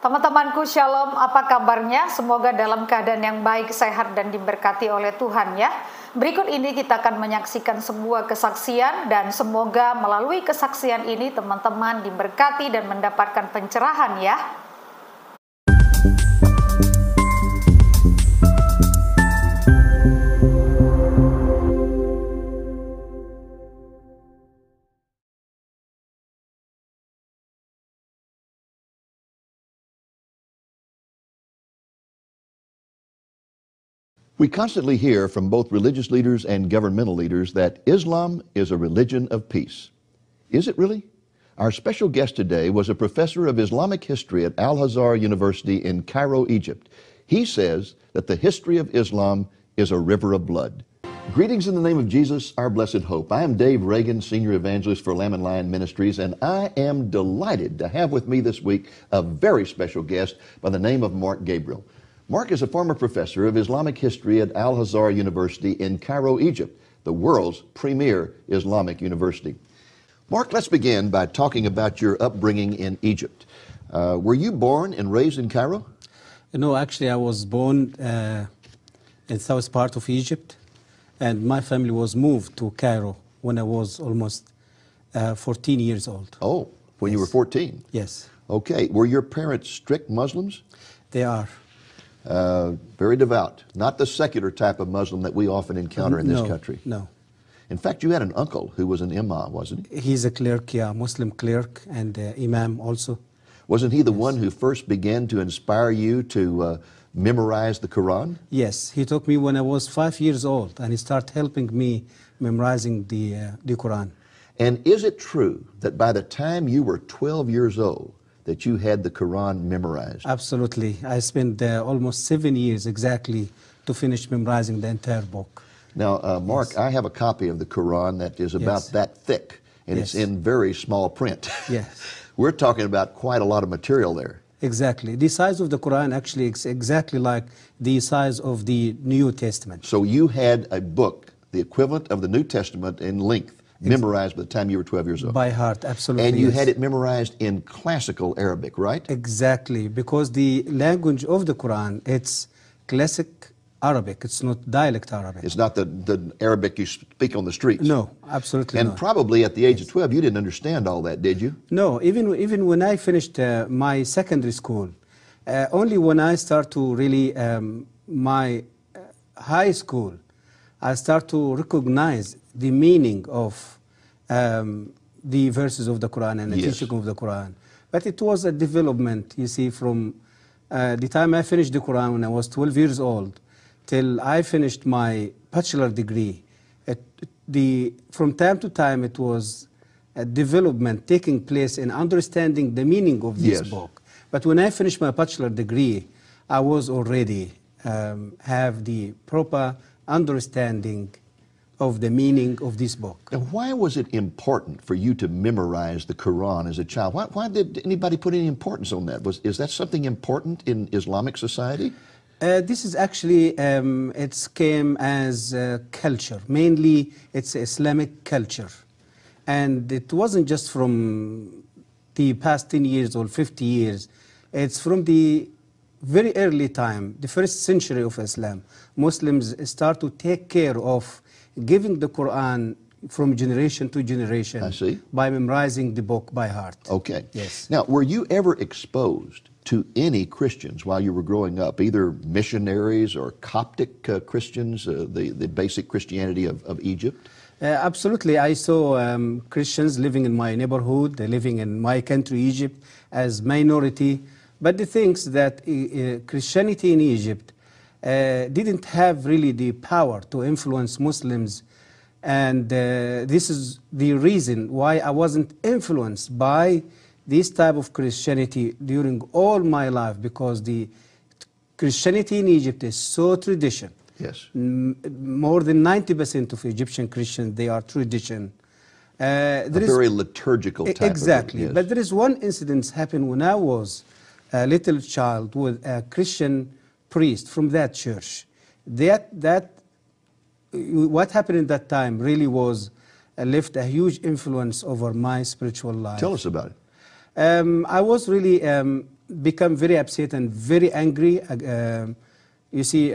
Teman-temanku, shalom, apa kabarnya? Semoga dalam keadaan yang baik, sehat, dan diberkati oleh Tuhan ya. Berikut ini kita akan menyaksikan sebuah kesaksian dan semoga melalui kesaksian ini teman-teman diberkati dan mendapatkan pencerahan ya. We constantly hear from both religious leaders and governmental leaders that Islam is a religion of peace. Is it really? Our special guest today was a professor of Islamic history at Al-Azhar University in Cairo, Egypt. He says that the history of Islam is a river of blood. Greetings in the name of Jesus, our blessed hope. I am Dave Reagan, Senior Evangelist for Lamb and Lion Ministries, and I am delighted to have with me this week a very special guest by the name of Mark Gabriel. Mark is a former professor of Islamic history at Al-Azhar University in Cairo, Egypt, the world's premier Islamic university. Mark, let's begin by talking about your upbringing in Egypt. Were you born and raised in Cairo? No, actually I was born in south part of Egypt, and my family was moved to Cairo when I was almost 14 years old. Oh, when Yes. you were 14? Yes. Okay. Were your parents strict Muslims? They are. Very devout. Not the secular type of Muslim that we often encounter in this country. No. In fact, you had an uncle who was an imam, wasn't he? He's a clerk, yeah, Muslim clerk, and imam also. Wasn't he the one who first began to inspire you to memorize the Quran? Yes, he took me when I was 5 years old, and he started helping me memorizing the Quran. And is it true that by the time you were 12 years old, that you had the Quran memorized? Absolutely. I spent almost 7 years exactly to finish memorizing the entire book. Now, Mark, Yes. I have a copy of the Quran that is about Yes. that thick, and it's Yes. in very small print. Yes. We're talking about quite a lot of material there. Exactly. The size of the Quran actually is exactly like the size of the New Testament. So you had a book, the equivalent of the New Testament in length, memorized by the time you were 12 years old. By heart, absolutely. And you yes. had it memorized in classical Arabic, right? Exactly, because the language of the Quran, it's classic Arabic. It's not dialect Arabic. It's not the Arabic you speak on the streets. No, absolutely And not. probably at the age of 12, you didn't understand all that, did you? No, even when I finished my secondary school, only when I start to really my high school, I start to recognize the meaning of the verses of the Quran and the Yes. teaching of the Quran. But it was a development, you see, from the time I finished the Quran when I was 12 years old till I finished my bachelor degree. From time to time it was a development taking place in understanding the meaning of this Yes. book. But when I finished my bachelor degree, I was already have the proper understanding of the meaning of this book. Now, why was it important for you to memorize the Quran as a child? Why did anybody put any importance on that? Is that something important in Islamic society? This is actually, it came as culture. Mainly, it's Islamic culture. And it wasn't just from the past 10 years or 50 years. It's from the very early time, the first century of Islam. Muslims start to take care of giving the Quran from generation to generation. I see. By memorizing the book by heart. Okay. Yes. Now, were you ever exposed to any Christians while you were growing up, either missionaries or Coptic Christians, the basic Christianity of Egypt? Absolutely. I saw Christians living in my neighborhood, living in my country, Egypt, as minority. But the things that Christianity in Egypt didn't have really the power to influence Muslims. And this is the reason why I wasn't influenced by this type of Christianity during all my life, because the Christianity in Egypt is so tradition. Yes. More than 90% of Egyptian Christians, they are tradition. A very liturgical type exactly. of yes. But there is one incident happened when I was a little child with a Christian priest from that church. What happened in that time really was left a huge influence over my spiritual life. Tell us about it. I was really become very upset and very angry, you see,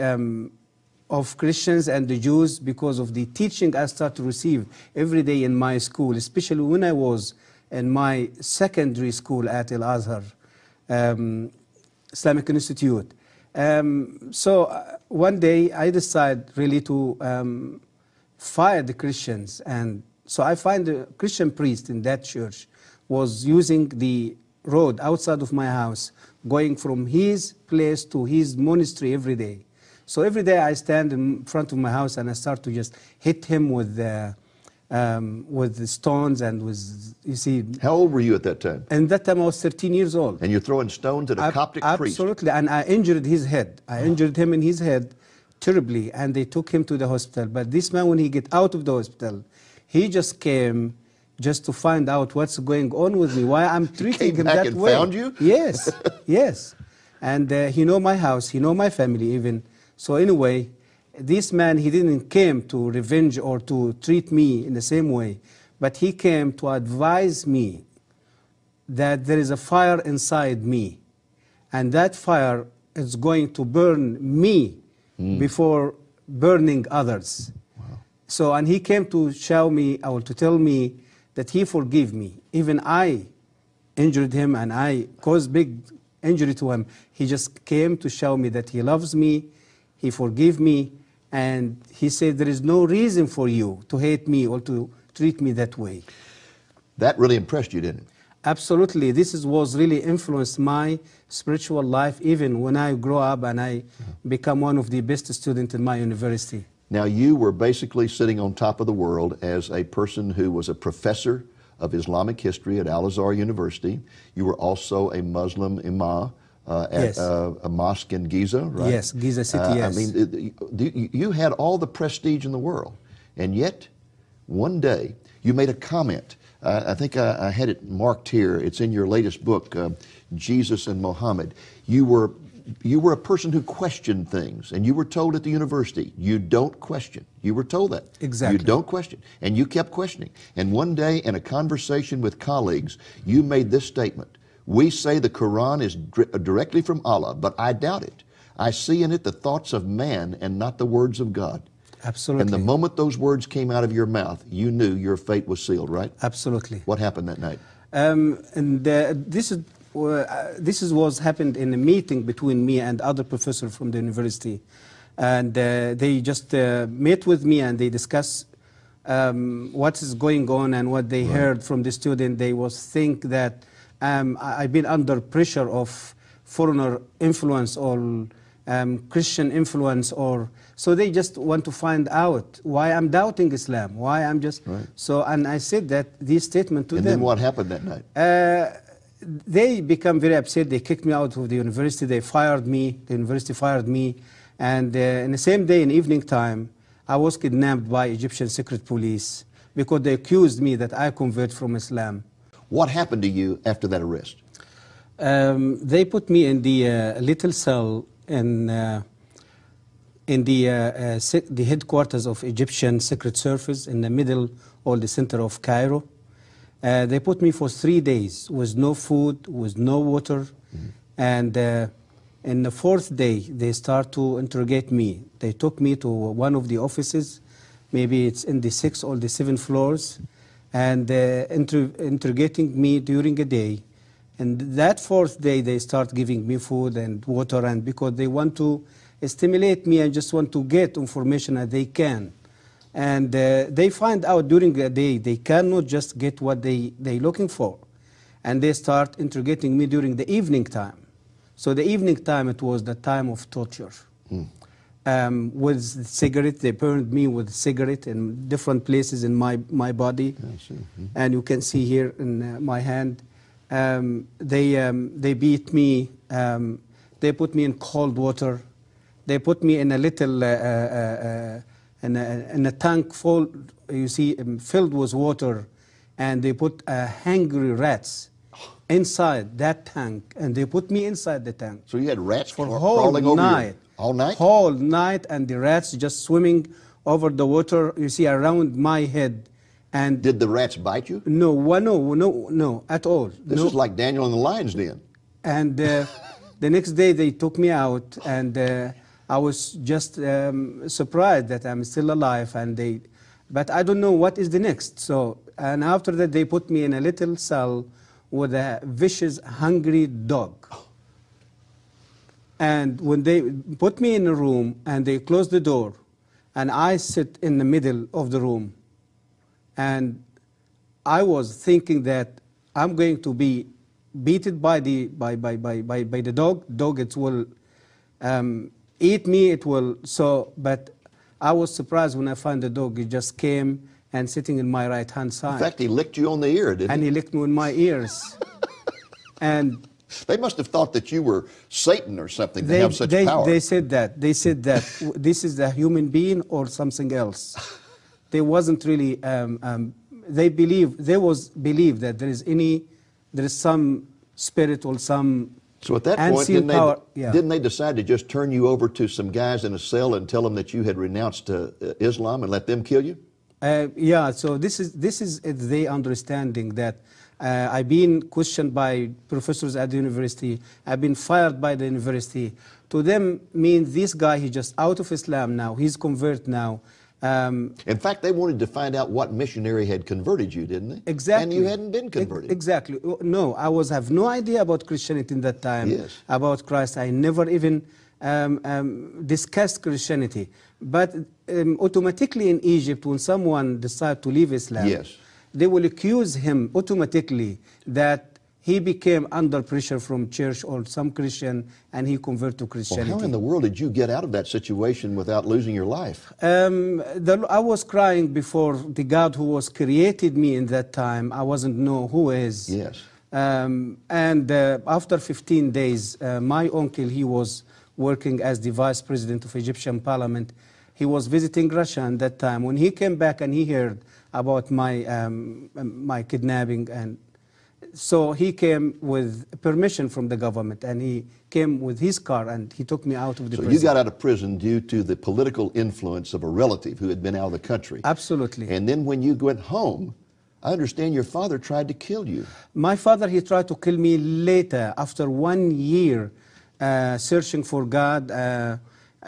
of Christians and the Jews because of the teaching I start to receive every day in my school, especially when I was in my secondary school at Al-Azhar Islamic Institute. So one day I decided really to fire the Christians, and so I find a Christian priest in that church was using the road outside of my house, going from his place to his monastery every day. So every day I stand in front of my house and I start to just hit him with the stones and with, you see. How old were you at that time? And that time I was 13 years old. And you're throwing stones at a Coptic priest? Absolutely, and I injured his head. I injured him in his head terribly, and they took him to the hospital. But this man, when he get out of the hospital, he just came just to find out what's going on with me, why I'm treating him that way. He came back and found you? Yes, yes. And he know my house, he know my family even. So anyway, this man, he didn't came to revenge or to treat me in the same way, but he came to advise me that there is a fire inside me, and that fire is going to burn me before burning others. Wow. So, and he came to show me, or to tell me that he forgive me. Even I injured him and I caused big injury to him. He just came to show me that he loves me, he forgive me, and he said there is no reason for you to hate me or to treat me that way. That really impressed you, didn't it? Absolutely. This was really influenced my spiritual life, even when I grow up and I become one of the best students in my university. Now, you were basically sitting on top of the world as a person who was a professor of Islamic history at Al-Azhar University. You were also a Muslim imam at a mosque in Giza, right? Yes, Giza City, yes. I mean, you had all the prestige in the world, and yet one day you made a comment. I think I had it marked here. It's in your latest book, Jesus and Muhammad. You were a person who questioned things, and you were told at the university, you don't question. You were told that. Exactly. You don't question. And you kept questioning. And one day in a conversation with colleagues, you made this statement. We say the Quran is directly from Allah, but I doubt it. I see in it the thoughts of man and not the words of God. Absolutely. And the moment those words came out of your mouth, you knew your fate was sealed, right? Absolutely. What happened that night? This was happened in a meeting between me and other professors from the university, and they just met with me and they discussed what is going on and what they heard from the student. They was think that I've been under pressure of foreigner influence or Christian influence, or so they just want to find out why I'm doubting Islam, why I'm just so. And I said that this statement to them. And then what happened that night? They become very upset. They kicked me out of the university. They fired me. The university fired me. And in the same day, in evening time, I was kidnapped by Egyptian secret police because they accused me that I converted from Islam. What happened to you after that arrest? They put me in the little cell in the headquarters of Egyptian Secret Service in the middle or the center of Cairo. They put me for 3 days with no food, with no water, and in the 4th day they start to interrogate me. They took me to one of the offices, maybe it's in the 6th or the 7th floors, and interrogating me during a day. And that 4th day they start giving me food and water, and because they want to stimulate me and just want to get information that they can. And they find out during the day they cannot just get what they're looking for. And they start interrogating me during the evening time. So the evening time, it was the time of torture. With cigarette, they burned me with cigarette in different places in my body. And you can see here in my hand. They beat me. They put me in cold water. They put me in a little in a tank full, you see, filled with water, and they put hungry rats inside that tank, and they put me inside the tank. So you had rats for crawling over you all night? Whole night, and the rats just swimming over the water, you see, around my head. And did the rats bite you? No, at all. This is like Daniel in the lion's den. And the next day they took me out, and I was just surprised that I'm still alive. But I don't know what is the next. So, and after that they put me in a little cell with a vicious, hungry dog. And when they put me in a room and they closed the door, and I sit in the middle of the room, and I was thinking that I'm going to be beaten by the dog. Dog, it will eat me. It will. So, but I was surprised when I found the dog. He just came and sitting in my right hand side. In fact, he licked you on the ear, didn't he? And he licked me in my ears. And they must have thought that you were Satan or something to have such power. They said that. They said that this is a human being or something else. They wasn't really. They believe that there is some spirit or some. So at that point, didn't they decide to just turn you over to some guys in a cell and tell them that you had renounced Islam and let them kill you? Yeah. So this is the understanding that. I've been questioned by professors at the university. I've been fired by the university. To them, means this guy, he's just out of Islam now. He's convert now. In fact, they wanted to find out what missionary had converted you, didn't they? Exactly. And you hadn't been converted. Exactly. No, I have no idea about Christianity in that time. Yes. About Christ. I never even discussed Christianity. But automatically in Egypt, when someone decides to leave Islam, yes, they will accuse him automatically that he became under pressure from church or some Christian and he converted to Christianity. Well, how in the world did you get out of that situation without losing your life? I was crying before the God who was created me in that time. I wasn't know who is. Yes. After 15 days, my uncle, he was working as the vice president of Egyptian parliament. He was visiting Russia at that time. When he came back and he heard about my kidnapping, and so he came with permission from the government, and he came with his car and he took me out of the prison. So you got out of prison due to the political influence of a relative who had been out of the country. Absolutely. And then when you went home, I understand your father tried to kill you. My father, he tried to kill me later, after 1 year searching for God,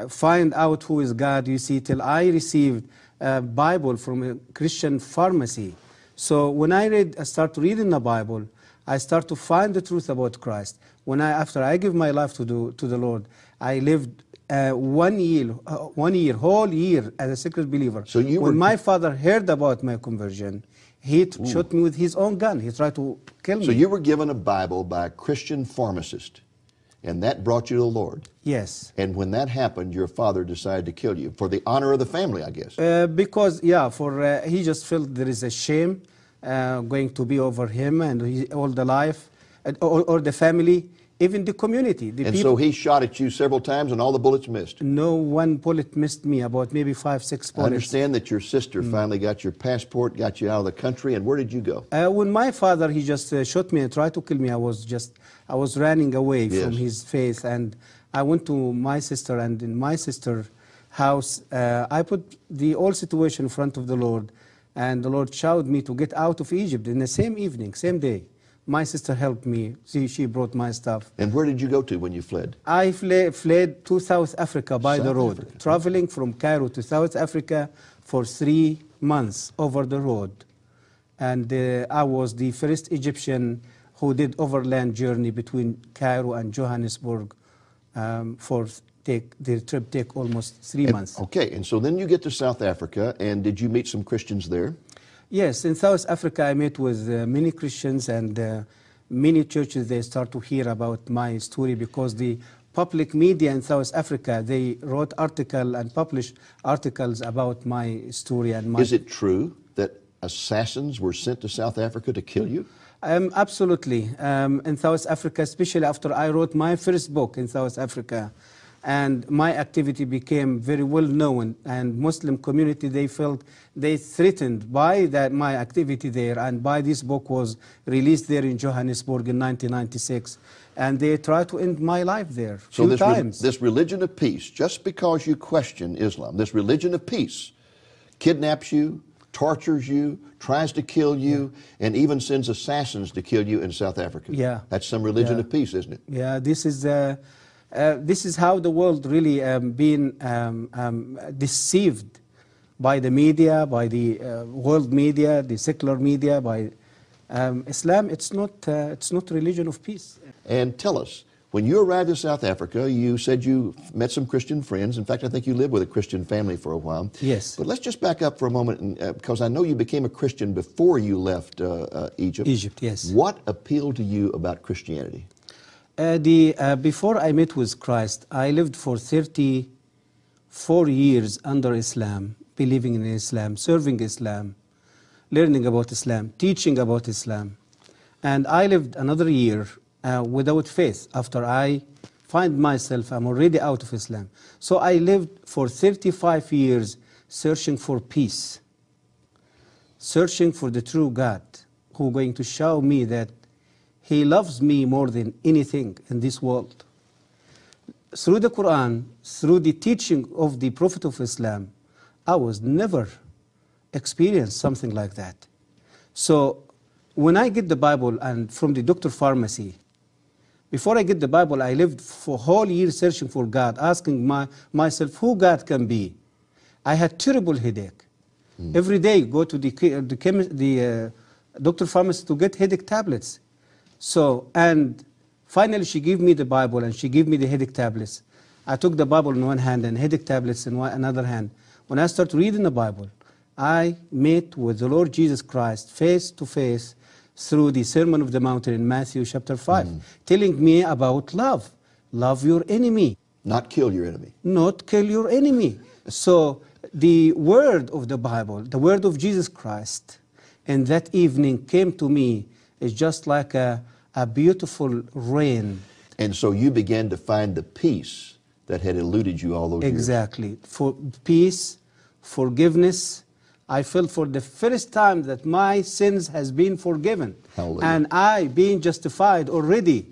find out who is God, you see, till I received a Bible from a Christian pharmacy. So when I start reading the Bible, I start to find the truth about Christ. After I give my life to the Lord, I lived 1 year, whole year as a secret believer. So when my father heard about my conversion, he shot me with his own gun. He tried to kill me. So you were given a Bible by a Christian pharmacist, and that brought you to the Lord. Yes. And when that happened, your father decided to kill you for the honor of the family, I guess. Because, he just felt there is a shame going to be over him and all the life, or the family, even the community. And so he shot at you several times and all the bullets missed? No, one bullet missed me, about maybe 5, 6 bullets. I understand that your sister finally got your passport, got you out of the country, and where did you go? When my father, he just shot me and tried to kill me, I was running away from his face, and I went to my sister, and in my sister's house, I put the whole situation in front of the Lord, and the Lord showed me to get out of Egypt in the same evening, same day. My sister helped me. She brought my stuff. And where did you go to when you fled? I fled to South Africa by the road, traveling from Cairo to South Africa for 3 months over the road. And I was the first Egyptian who did overland journey between Cairo and Johannesburg the trip take almost 3 months. Okay, and so then you get to South Africa, and did you meet some Christians there? Yes, in South Africa I met with many Christians, and many churches, they start to hear about my story because the public media in South Africa, they wrote articles and published articles about my story. And Is it true that assassins were sent to South Africa to kill you? Absolutely. In South Africa, especially after I wrote my first book in South Africa, and my activity became very well known, and Muslim community, they felt they threatened by my activity there, and by this book was released there in Johannesburg in 1996, and they tried to end my life there few times. This religion of peace, just because you question Islam, this religion of peace kidnaps you, tortures you, tries to kill you, and even sends assassins to kill you in South Africa. Yeah. That's some religion Yeah. of peace, isn't it? Yeah, this is how the world really been deceived by the media, by the world media, the secular media, by Islam. It's not religion of peace. And tell us, when you arrived in South Africa, you said you met some Christian friends. In fact, I think you lived with a Christian family for a while. Yes. But let's just back up for a moment, because I know you became a Christian before you left Egypt. Egypt, yes. What appealed to you about Christianity? Before I met with Christ, I lived for 34 years under Islam, believing in Islam, serving Islam, learning about Islam, teaching about Islam. And I lived another year without faith after I find myself, I'm already out of Islam. So I lived for 35 years searching for peace, searching for the true God who is going to show me that He loves me more than anything in this world. Through the Quran, through the teaching of the Prophet of Islam, I was never experienced something like that. So when I get the Bible and from the doctor pharmacy, before I get the Bible, I lived for a whole year searching for God, asking myself who God can be. I had terrible headache. Every day go to the doctor pharmacy to get headache tablets. So, and finally she gave me the Bible and she gave me the headache tablets. I took the Bible in one hand and headache tablets in another hand. When I started reading the Bible, I met with the Lord Jesus Christ face to face through the Sermon of the Mountain in Matthew chapter 5, telling me about love. Love your enemy. Not kill your enemy. Not kill your enemy. So the word of the Bible, the word of Jesus Christ, and that evening came to me is just like a beautiful rain. And so you began to find the peace that had eluded you all those years. Exactly. For peace, forgiveness. I felt for the first time that my sins has been forgiven. Hallelujah. And I being justified already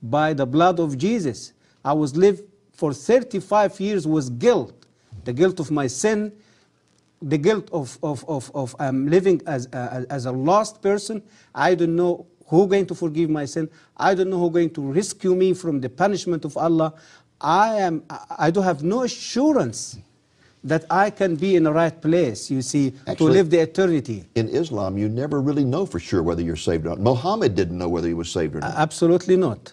by the blood of Jesus. I was lived for 35 years with guilt. The guilt of my sin, the guilt of living as a lost person. I don't know who going to forgive my sin. I don't know who going to rescue me from the punishment of Allah. I don't have no assurance that I can be in the right place, you see, Actually, to live the eternity. In Islam, you never really know for sure whether you're saved or not. Muhammad didn't know whether he was saved or not. Absolutely not.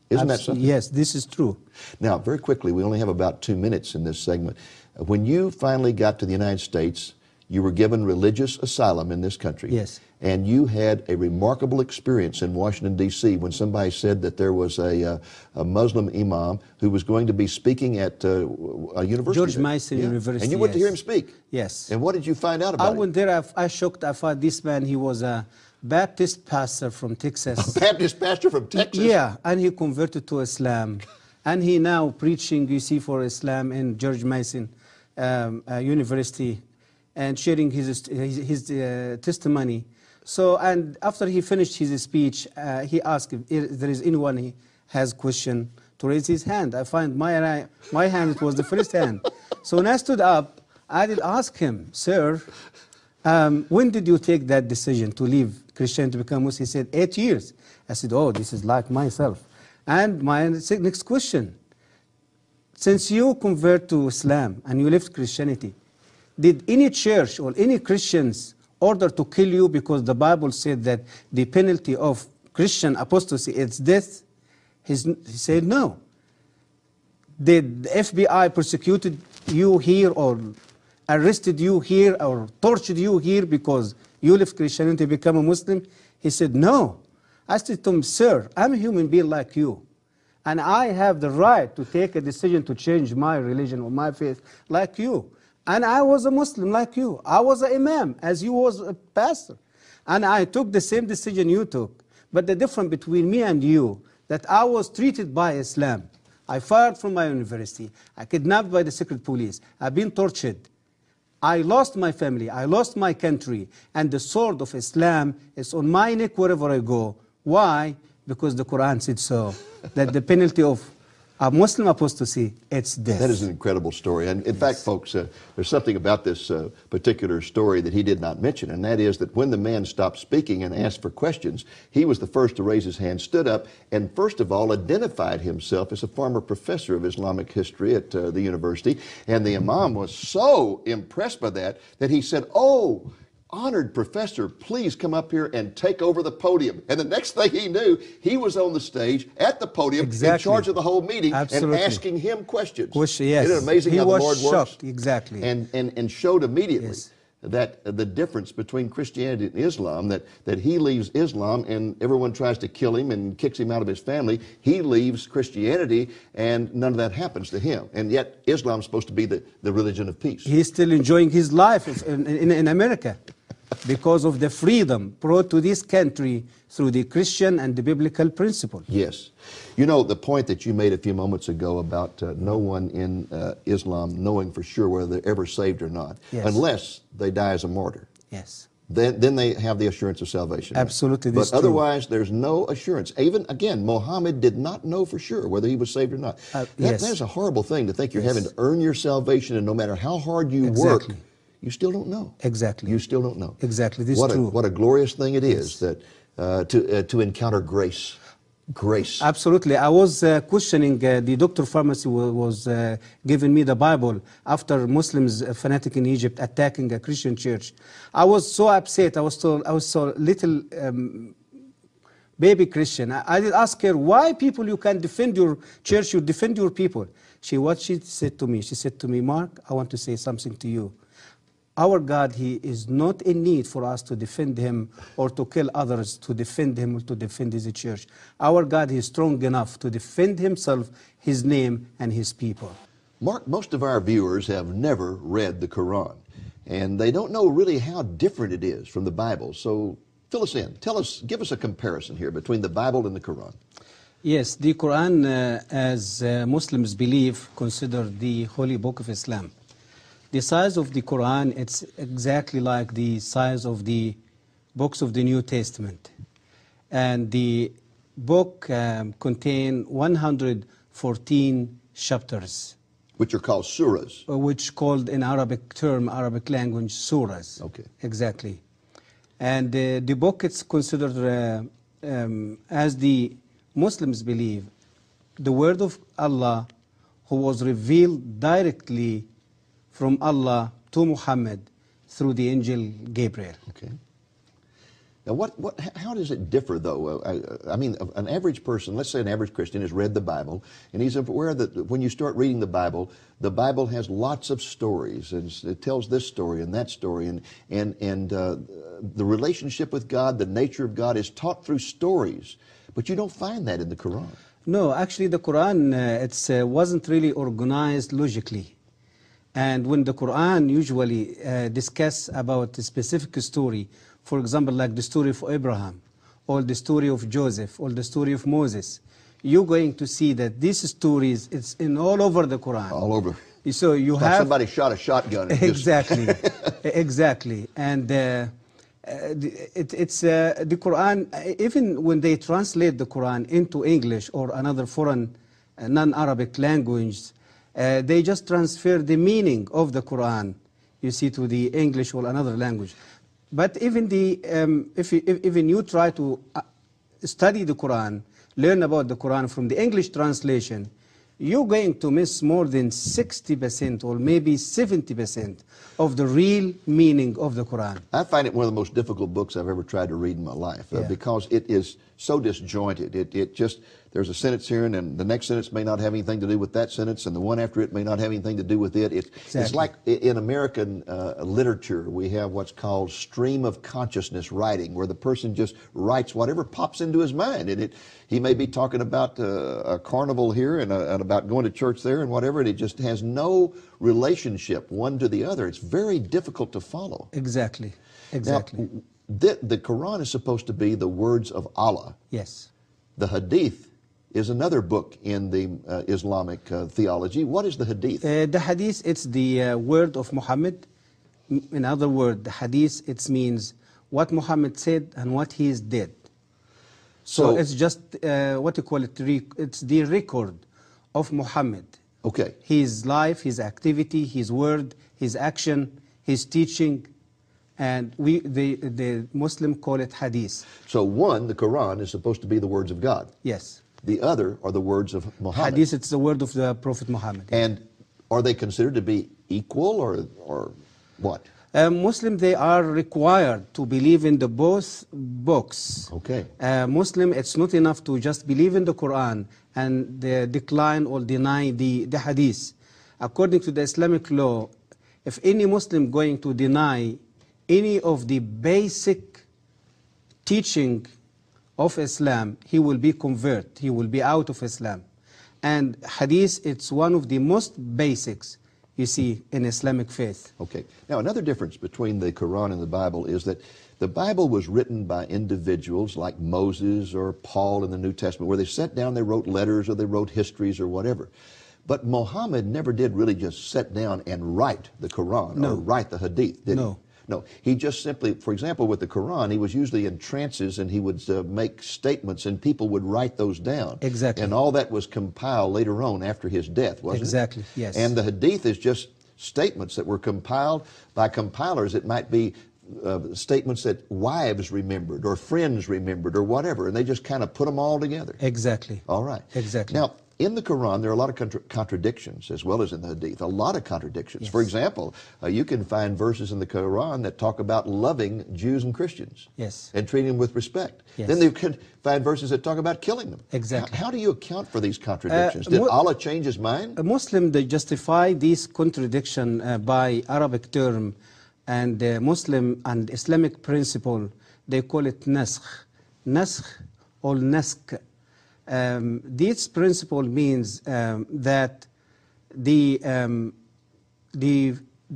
Isn't that something? Yes, this is true. Now, very quickly, we only have about 2 minutes in this segment. When you finally got to the United States, you were given religious asylum in this country. Yes. And you had a remarkable experience in Washington, D.C. when somebody said that there was a Muslim imam who was going to be speaking at a university. George Mason University. And you went to hear him speak. Yes. And what did you find out about I went there, I shocked, I found this man, he was a Baptist pastor from Texas. A Baptist pastor from Texas? Yeah, and he converted to Islam. And he now preaching, you see, for Islam in George Mason University and sharing his testimony. So, and after he finished his speech, he asked if there is anyone he has question to raise his hand. I find my hand was the first hand. So when I stood up, I did ask him, sir, when did you take that decision to leave Christianity to become Muslim? He said, 8 years. I said, oh, this is like myself. And my next question, since you convert to Islam and you left Christianity, did any church or any Christians order to kill you because the Bible said that the penalty of Christian apostasy is death? He said no. Did the FBI persecuted you here or arrested you here or tortured you here because you left Christianity to become a Muslim? He said no. I said to him, sir, I'm a human being like you. And I have the right to take a decision to change my religion or my faith like you. And I was a Muslim like you. I was an imam as you was a pastor. And I took the same decision you took. But the difference between me and you, that I was treated by Islam. I fired from my university. I kidnapped by the secret police. I've been tortured. I lost my family. I lost my country. And the sword of Islam is on my neck wherever I go. Why? Because the Quran said so. That the penalty of A Muslim apostasy, it's death. That is an incredible story. And in fact, folks, there's something about this particular story that he did not mention, and that is that when the man stopped speaking and asked for questions, he was the first to raise his hand, stood up, and first of all identified himself as a former professor of Islamic history at the university. And the imam was so impressed by that he said, "Oh, honored professor, please come up here and take over the podium." And the next thing he knew, he was on the stage at the podium in charge of the whole meeting. Absolutely. And asking him questions. Yes. Isn't it amazing how the Lord was works? shocked, exactly. And showed immediately Yes. that the difference between Christianity and Islam, that he leaves Islam and everyone tries to kill him and kicks him out of his family. He leaves Christianity and none of that happens to him. And yet Islam's supposed to be the religion of peace. He's still enjoying his life in America because of the freedom brought to this country through the Christian and the biblical principle. Yes. You know, the point that you made a few moments ago about no one in Islam knowing for sure whether they're ever saved or not, Yes. unless they die as a martyr. Yes. Then they have the assurance of salvation. Absolutely, this But is true. otherwise, there's no assurance. Even, again, Muhammad did not know for sure whether he was saved or not. Yes. That is a horrible thing to think you're having to earn your salvation, and no matter how hard you work, Exactly. you still don't know. Exactly. You still don't know. Exactly, this is What true. what a glorious thing it is that to encounter grace. Grace. Absolutely. I was questioning, the doctor pharmacy was giving me the Bible after Muslims, fanatic in Egypt, attacking a Christian church. I was so upset. I was so little baby Christian. I did ask her, why people you can defend your church, you defend your people. What she said to me, she said to me, Mark, I want to say something to you. Our God, He is not in need for us to defend Him or to kill others to defend Him or to defend His church. Our God, He is strong enough to defend Himself, His name, and His people. Mark, most of our viewers have never read the Quran, and they don't know really how different it is from the Bible. So fill us in. Give us a comparison here between the Bible and the Quran. Yes, the Quran, as Muslims believe, considered the holy book of Islam. The size of the Quran, it's exactly like the size of the books of the New Testament. And the book contains 114 chapters. Which are called surahs. Which called in Arabic term, Arabic language, surahs. Okay. Exactly. And the book is considered, as the Muslims believe, the word of Allah, who was revealed directly from Allah to Muhammad through the angel Gabriel. Okay. Now, how does it differ, though? I mean, an average person, let's say an average Christian, has read the Bible, and he's aware that when you start reading the Bible has lots of stories, and it tells this story and that story, and the relationship with God, the nature of God is taught through stories, but you don't find that in the Quran. No, actually, the Quran wasn't really organized logically. And when the Quran usually discuss about a specific story, for example, like the story of Abraham, or the story of Joseph, or the story of Moses, you're going to see that these stories, it's in all over the Quran. All over. So you it's have... like somebody shot a shotgun. And exactly, exactly. And the Quran, even when they translate the Quran into English or another foreign non-Arabic language, they just transfer the meaning of the Quran, you see, to the English or another language. But even even you try to study the Quran, learn about the Quran from the English translation, you're going to miss more than 60% or maybe 70% of the real meaning of the Quran. I find it one of the most difficult books I've ever tried to read in my life because it is so disjointed. It just, there's a sentence here and then the next sentence may not have anything to do with that sentence and the one after it may not have anything to do with it. It's like in American literature we have what's called stream of consciousness writing, where the person just writes whatever pops into his mind, and he may be talking about a carnival here and about going to church there and whatever, and it just has no relationship one to the other. It's very difficult to follow. Exactly, exactly. Now, the Quran is supposed to be the words of Allah. Yes. The Hadith is another book in the Islamic theology. What is the Hadith? The Hadith, it's the word of Muhammad. In other words, the Hadith, it means what Muhammad said and what he did. So it's just, what you call it, it's the record of Muhammad. Okay. His life, his activity, his word, his action, his teaching, and the Muslim call it hadith. So one, the Quran, is supposed to be the words of God. Yes. The other are the words of Muhammad. Hadith, it's the word of the Prophet Muhammad. And are they considered to be equal or what? Muslim, they are required to believe in the both books. Okay. Muslim, it's not enough to just believe in the Quran and decline or deny the hadith. According to the Islamic law, if any Muslim going to deny any of the basic teaching of Islam, he will be convert, he will be out of Islam. And hadith, it's one of the most basics you see in Islamic faith. Okay. Now, another difference between the Quran and the Bible is that the Bible was written by individuals like Moses or Paul in the New Testament, where they sat down, they wrote letters or they wrote histories or whatever. But Muhammad never did really just sit down and write the Quran or write the Hadith, did he? No, he just simply, for example, with the Quran, he was usually in trances and he would make statements and people would write those down. Exactly. And all that was compiled later on after his death, wasn't it? Exactly, yes. And the Hadith is just statements that were compiled by compilers. It might be statements that wives remembered or friends remembered or whatever, and they just kind of put them all together. Exactly. All right. Exactly. Now, in the Quran, there are a lot of contradictions, as well as in the Hadith, a lot of contradictions. Yes. For example, you can find verses in the Quran that talk about loving Jews and Christians. Yes. And treating them with respect. Yes. Then you can find verses that talk about killing them. Exactly. How do you account for these contradictions? Did Allah change his mind? A Muslim, they justify this contradiction by Arabic term, and Muslim and Islamic principle, they call it naskh. Naskh or nask. This principle means that the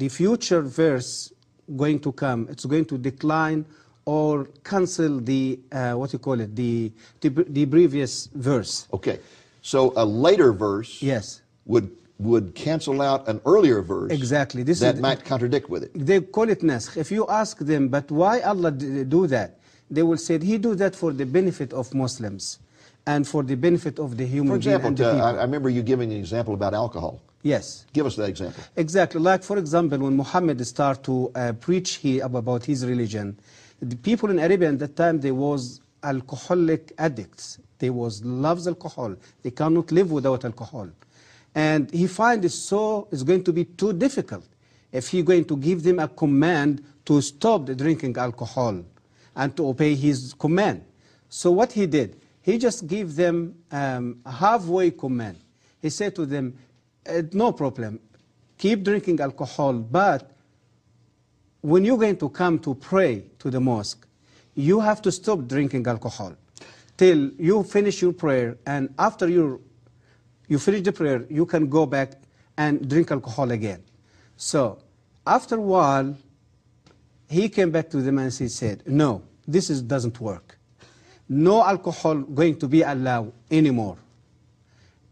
future verse going to come, it's going to decline or cancel the what you call it, the previous verse. Okay, so a later verse, yes, would cancel out an earlier verse. Exactly. This that is, might contradict with it. They call it naskh. If you ask them, but why Allah do that? They will say He do that for the benefit of Muslims and for the benefit of the human being. For example, I remember you giving an example about alcohol. Yes. Give us that example. Exactly. Like, for example, when Muhammad started to preach about his religion, the people in Arabia at that time, they was alcoholic addicts. They loves alcohol. They cannot live without alcohol. And he finds it's going to be too difficult if he's going to give them a command to stop drinking alcohol and to obey his command. So what he did, he just gave them a halfway command. He said to them, no problem, keep drinking alcohol, but when you're going to come to pray to the mosque, you have to stop drinking alcohol till you finish your prayer, and after you finish the prayer, you can go back and drink alcohol again. So after a while, he came back to them and he said, no, this doesn't work. No alcohol going to be allowed anymore.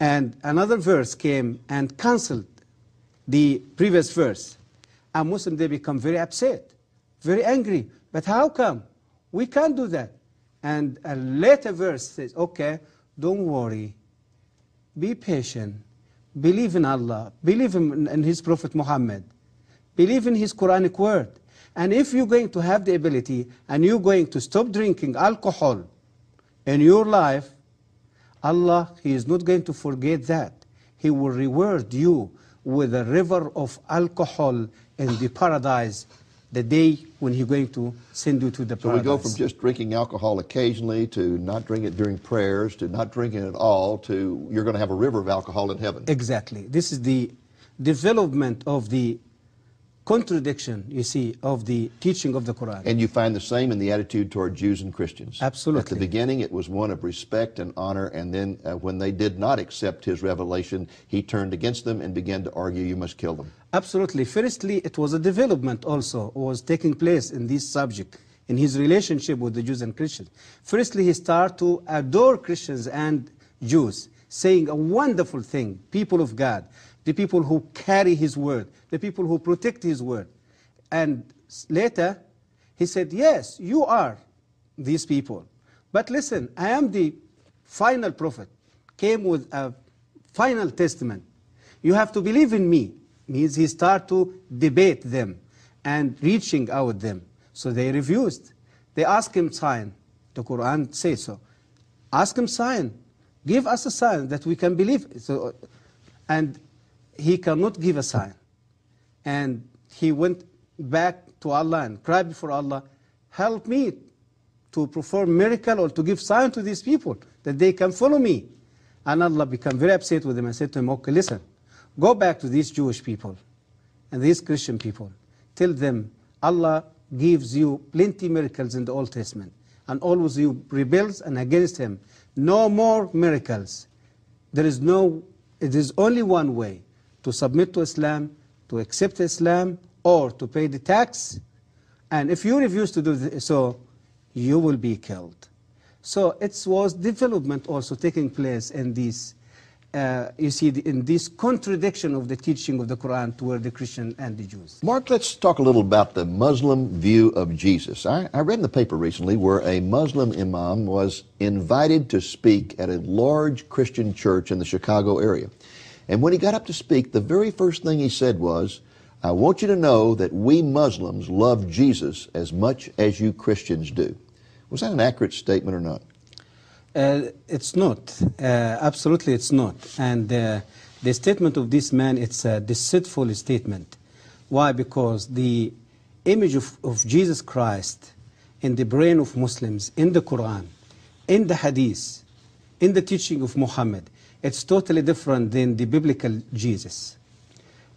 And another verse came and canceled the previous verse. And Muslims, they become very upset, very angry. But how come? We can't do that. And a later verse says, okay, don't worry. Be patient. Believe in Allah. Believe in His Prophet Muhammad. Believe in His Quranic word. And if you're going to have the ability and you're going to stop drinking alcohol in your life, Allah, He is not going to forget that. He will reward you with a river of alcohol in the paradise the day when He's going to send you to the paradise. So we go from just drinking alcohol occasionally to not drinking it during prayers to not drinking it at all to you're going to have a river of alcohol in heaven. Exactly. This is the development of the contradiction, you see, of the teaching of the Quran. And you find the same in the attitude toward Jews and Christians. Absolutely. At the beginning, it was one of respect and honor, and then when they did not accept His revelation, He turned against them and began to argue, you must kill them. Absolutely. Firstly, it was a development also was taking place in this subject, in His relationship with the Jews and Christians. Firstly, He started to adore Christians and Jews, saying a wonderful thing, people of God, the people who carry His word, the people who protect His word. And later, He said, yes, you are these people. But listen, I am the final prophet, came with a final testament. You have to believe in me. Means he start to debate them and reaching out them. So they refused. They asked him sign. The Quran says so. Ask him sign. Give us a sign that we can believe. So, and he cannot give a sign. And he went back to Allah and cried before Allah, help me to perform miracle or to give sign to these people that they can follow me. And Allah became very upset with him and said to him, okay, listen, go back to these Jewish people and these Christian people. Tell them Allah gives you plenty miracles in the Old Testament, and always you rebels and against him. No more miracles. It is only one way to submit to Islam, to accept Islam, or to pay the tax. And if you refuse to do so, you will be killed. So it was development also taking place in this, you see, in this contradiction of the teaching of the Quran toward the Christian and the Jews. Mark, let's talk a little about the Muslim view of Jesus. I read in the paper recently where a Muslim imam was invited to speak at a large Christian church in the Chicago area. And when he got up to speak, the very first thing he said was, I want you to know that we Muslims love Jesus as much as you Christians do. Was that an accurate statement or not? It's not. Absolutely it's not. And the statement of this man, it's a deceitful statement. Why? Because the image of Jesus Christ in the brain of Muslims, in the Quran, in the Hadith, in the teaching of Muhammad, it's totally different than the biblical Jesus.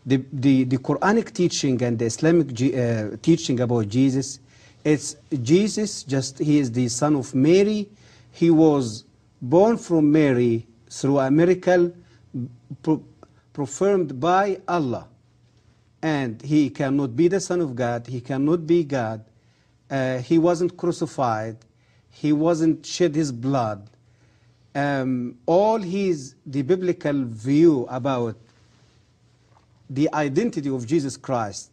The Quranic teaching and the Islamic teaching about Jesus, it's Jesus, just he is the son of Mary. He was born from Mary through a miracle performed by Allah. And he cannot be the son of God. He cannot be God. He wasn't crucified. He wasn't shed his blood. All the biblical view about the identity of Jesus Christ,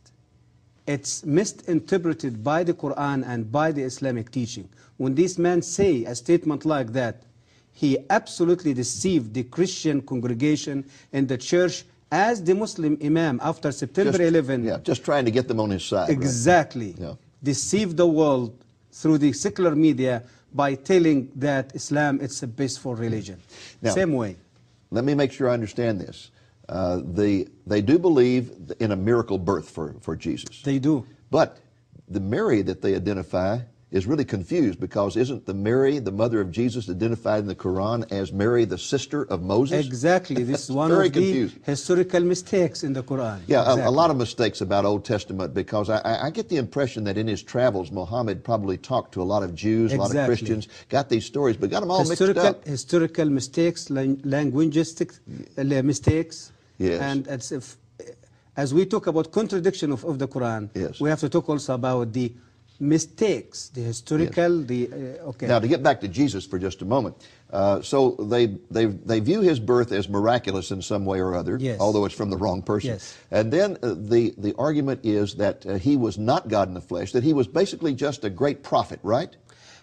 it's misinterpreted by the Quran and by the Islamic teaching. When this man say a statement like that, he absolutely deceived the Christian congregation and the church as the Muslim imam after September 11. Yeah, just trying to get them on his side. Exactly. Right? Yeah. Deceived the world through the secular media by telling that Islam it's a peaceful religion. Now, same way. Let me make sure I understand this. They do believe in a miracle birth for Jesus. They do. But the Mary that they identify is really confused, because isn't the Mary, the mother of Jesus, identified in the Quran as Mary, the sister of Moses? Exactly. This is one very of confusing. The historical mistakes in the Quran. Yeah, exactly. a lot of mistakes about Old Testament, because I get the impression that in his travels, Muhammad probably talked to a lot of Jews, a lot of Christians, got these stories, but got them all mixed up. Historical mistakes, linguistic mistakes. Yes. And as we talk about contradiction of the Quran, yes, we have to talk also about the mistakes, the historical, yes, okay. Now, to get back to Jesus for just a moment, so they view his birth as miraculous in some way or other, yes, although it's from the wrong person. Yes. And then the argument is that he was not God in the flesh, that he was basically just a great prophet, right?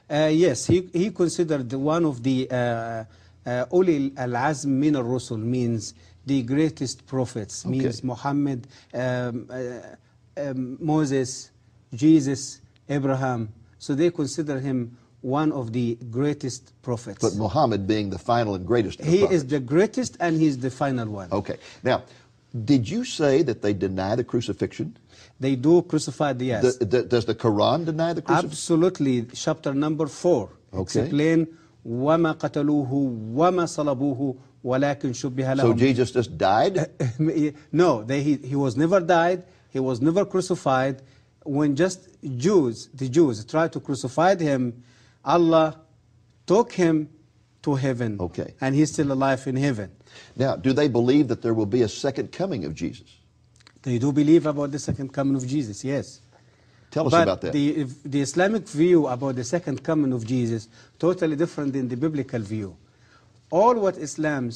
Yes, he considered one of the Uli al-Azm min al-Rusul, means the greatest prophets, okay, means Muhammad, Moses, Jesus, Abraham. So they consider him one of the greatest prophets. But Muhammad being the final and greatest of the prophets. He is the greatest and he's the final one. Okay. Now, did you say that they deny the crucifixion? They do crucify the yes. Does the Quran deny the crucifixion? Absolutely. Chapter number 4. Okay. Explain وَمَا قَتَلُوهُ وَمَا صَلَبُوهُ وَلَكِنْ شُبِّهَ لَهُمْ. So Jesus just died? No, he was never died. He was never crucified. When just the Jews tried to crucify him, Allah took him to heaven. Okay. And he's still alive in heaven. Now, do they believe that there will be a second coming of Jesus? They do believe about the second coming of Jesus, yes. Tell us but about that. The Islamic view about the second coming of Jesus, totally different than the biblical view. All what Islam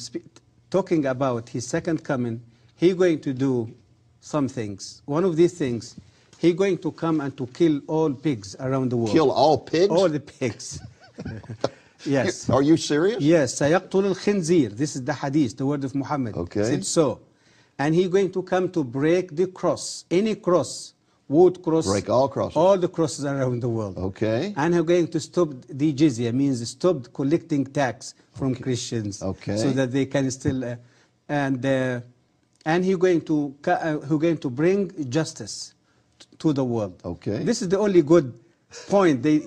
talking about his second coming, he's going to do some things. One of these things, he's going to come and to kill all pigs around the world. Kill all pigs? All the pigs. Yes. Are you serious? Yes, سيقتل الخنزير. This is the hadith, the word of Muhammad. Okay. Said so. And he's going to come to break the cross, any cross, wood cross. Break all crosses. All the crosses around the world. Okay. And he's going to stop the jizya, means stop collecting tax from Christians. Okay. So that they can still, and he's going to bring justice to the world. Okay. This is the only good point. He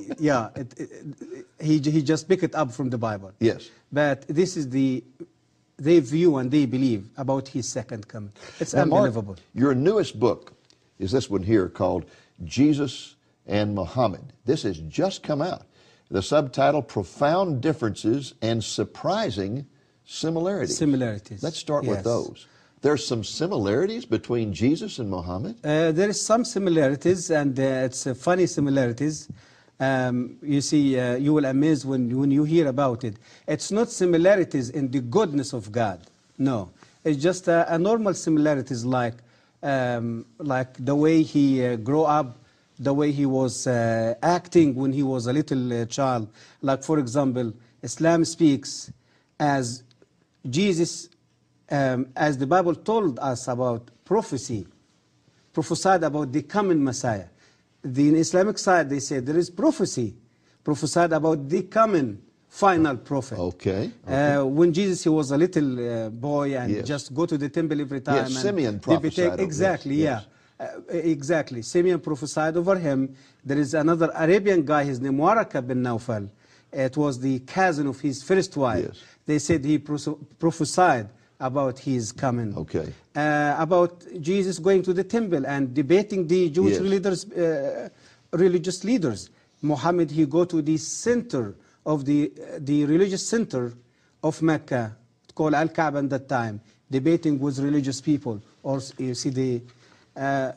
just picked it up from the Bible. Yes. But this is they view and they believe about his second coming. It's Now, Mark, unbelievable. your newest book is this one here called Jesus and Muhammad. This has just come out. The subtitle, Profound Differences and Surprising Similarities. Similarities. Let's start with Yes. those. There's some similarities between Jesus and Muhammad? There is some similarities, and it's funny similarities. You see, you will amaze when you hear about it. It's not similarities in the goodness of God. No, it's just a normal similarities like the way he grew up, the way he was acting when he was a little child. Like, for example, Islam speaks as Jesus, as the Bible told us about prophecy, prophesied about the coming Messiah. The Islamic side, they say there is prophecy, prophesied about the coming final prophet. Okay. When Jesus, he was a little boy and Yes. just go to the temple every time. Yes, and Simeon they prophesied over exactly, this, yes. Exactly. Simeon prophesied over him. There is another Arabian guy, his name Waraka bin Nawfal. It was the cousin of his first wife. Yes. They said he prophesied about his coming. Okay. About Jesus going to the temple and debating the Jewish Yes. religious leaders. Muhammad, he go to the center of the religious center of Mecca, called Al-Kaaba at that time, debating with religious people. Or you see the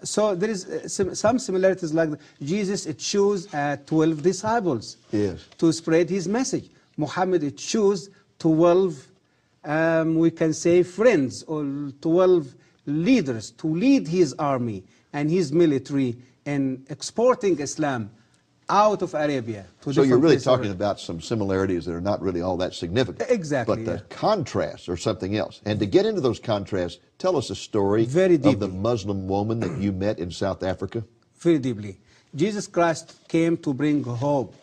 so there is some similarities like that. Jesus chose 12 disciples Yes. to spread his message. Muhammad chose 12 we can say friends or 12 leaders to lead his army and his military in exporting Islam out of Arabia to So you're different really places. talking about some similarities that are not really all that significant. Exactly, But the yeah. contrasts are something else. And to get into those contrasts, tell us a story Very of the deeply. Muslim woman that you met in South Africa. Very deeply. Jesus Christ came to bring hope,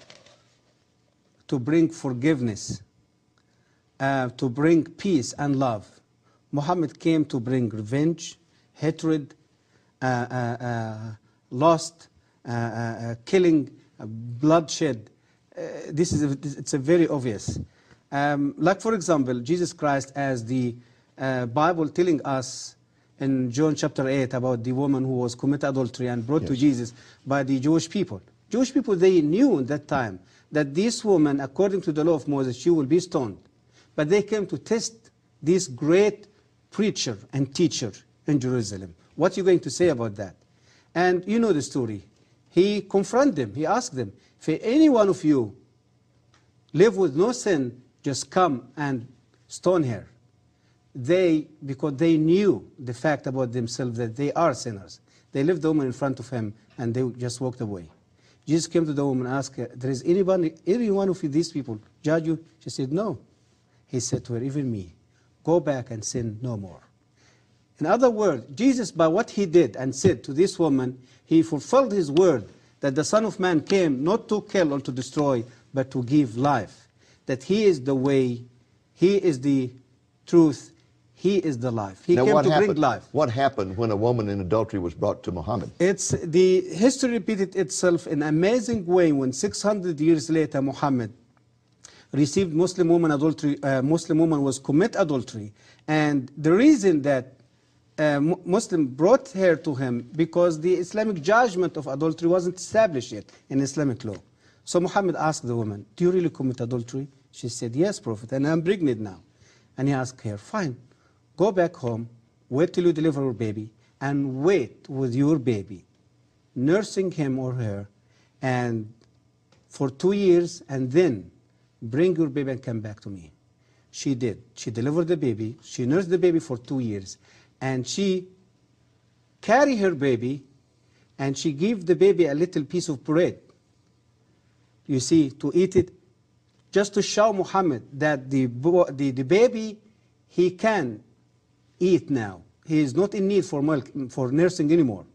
to bring forgiveness, to bring peace and love. Muhammad came to bring revenge, hatred, lust, killing, bloodshed. It's a very obvious. Like, for example, Jesus Christ, as the Bible telling us in John chapter 8 about the woman who was committed adultery and brought to Yes. Jesus by the Jewish people. Jewish people, they knew at that time that this woman, according to the law of Moses, she will be stoned. But they came to test this great preacher and teacher in Jerusalem. What are you going to say about that? And you know the story. He confronted them. He asked them, if any one of you live with no sin, just come and stone her. Because they knew the fact about themselves that they are sinners. They left the woman in front of him and they just walked away. Jesus came to the woman and asked her, there is any one of these people judge you? She said, no. He said to her, even me, go back and sin no more. In other words, Jesus, by what he did and said to this woman, he fulfilled his word that the Son of Man came not to kill or to destroy, but to give life. That he is the way, he is the truth, he is the life. He Now, came what to happened? bring life. What happened when a woman in adultery was brought to Muhammad? It's the history repeated itself in an amazing way when 600 years later Muhammad received Muslim woman adultery. Muslim woman was commit adultery, and the reason that Muslim brought her to him because the Islamic judgment of adultery wasn't established yet in Islamic law. So Muhammad asked the woman, "Do you really commit adultery?" She said, "Yes, Prophet, and I'm pregnant now." And he asked her, "Fine, go back home, wait till you deliver your baby, and wait with your baby, nursing him or her, and for 2 years, and then bring your baby and come back to me." She did. She delivered the baby. She nursed the baby for 2 years. And she carried her baby, and she gave the baby a little piece of bread, you see, to eat it just to show Muhammad that the baby, he can eat now. He is not in need for milk, for nursing anymore.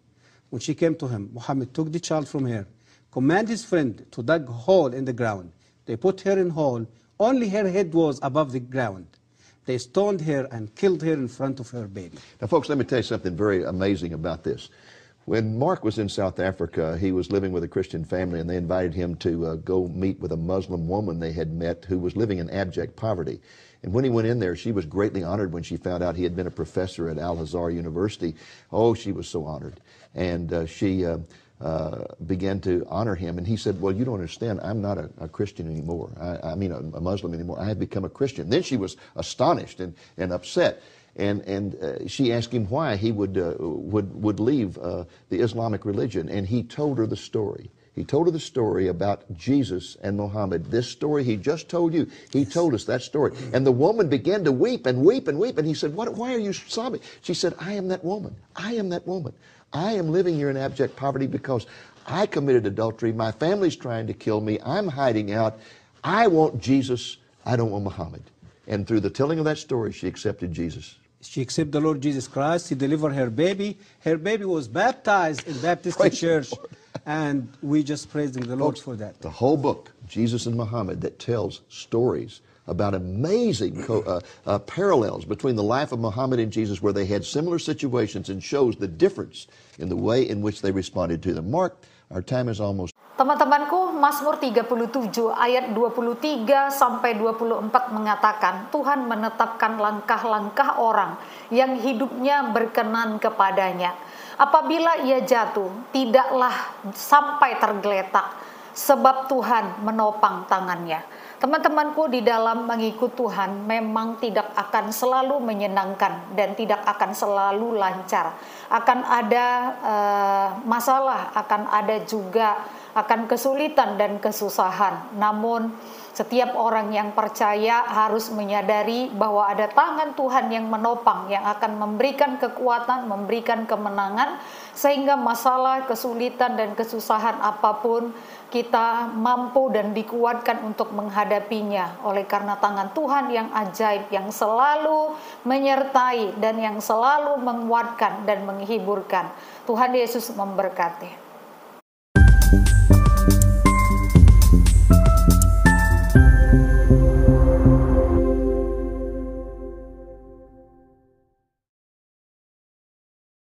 When she came to him, Muhammad took the child from her, commanded his friend to dig a hole in the ground. They put her in hole, only her head was above the ground. They stoned her and killed her in front of her baby. Now, folks, let me tell you something very amazing about this. When Mark was in South Africa, he was living with a Christian family, and they invited him to go meet with a Muslim woman they had met who was living in abject poverty. And when he went in there, she was greatly honored when she found out he had been a professor at Al-Azhar University. Oh, she was so honored. And she began to honor him. And he said, well, you don't understand. I'm not a Christian anymore. I mean, a Muslim anymore. I have become a Christian. Then she was astonished and upset. And she asked him why he would leave the Islamic religion. And he told her the story. He told her the story about Jesus and Muhammad. This story he just told you, he told us that story. And the woman began to weep and weep and weep. And he said, why are you sobbing? She said, I am that woman. I am that woman. I am living here in abject poverty because I committed adultery. My family's trying to kill me. I'm hiding out. I want Jesus. I don't want Muhammad. And through the telling of that story, she accepted Jesus. She accepted the Lord Jesus Christ. He delivered her baby. Her baby was baptized in Baptist Church. And we just praising the Lord for that. The whole book, Jesus and Muhammad, that tells stories about amazing parallels between the life of Muhammad and Jesus, where they had similar situations, and shows the difference in the way in which they responded to them. Mark, our time is almost. Teman-temanku, Mazmur 37 ayat 23 sampai 24 mengatakan, Tuhan menetapkan langkah-langkah orang yang hidupnya berkenan kepadanya. Apabila ia jatuh, tidaklah sampai tergeletak, sebab Tuhan menopang tangannya. Teman-temanku, di dalam mengikut Tuhan memang tidak akan selalu menyenangkan dan tidak akan selalu lancar. Akan ada masalah, akan ada juga akan kesulitan dan kesusahan. Namun setiap orang yang percaya harus menyadari bahwa ada tangan Tuhan yang menopang, yang akan memberikan kekuatan, memberikan kemenangan, sehingga masalah, kesulitan, dan kesusahan apapun kita mampu dan dikuatkan untuk menghadapinya oleh karena tangan Tuhan yang ajaib, yang selalu menyertai dan yang selalu menguatkan dan menghiburkan. Tuhan Yesus memberkati.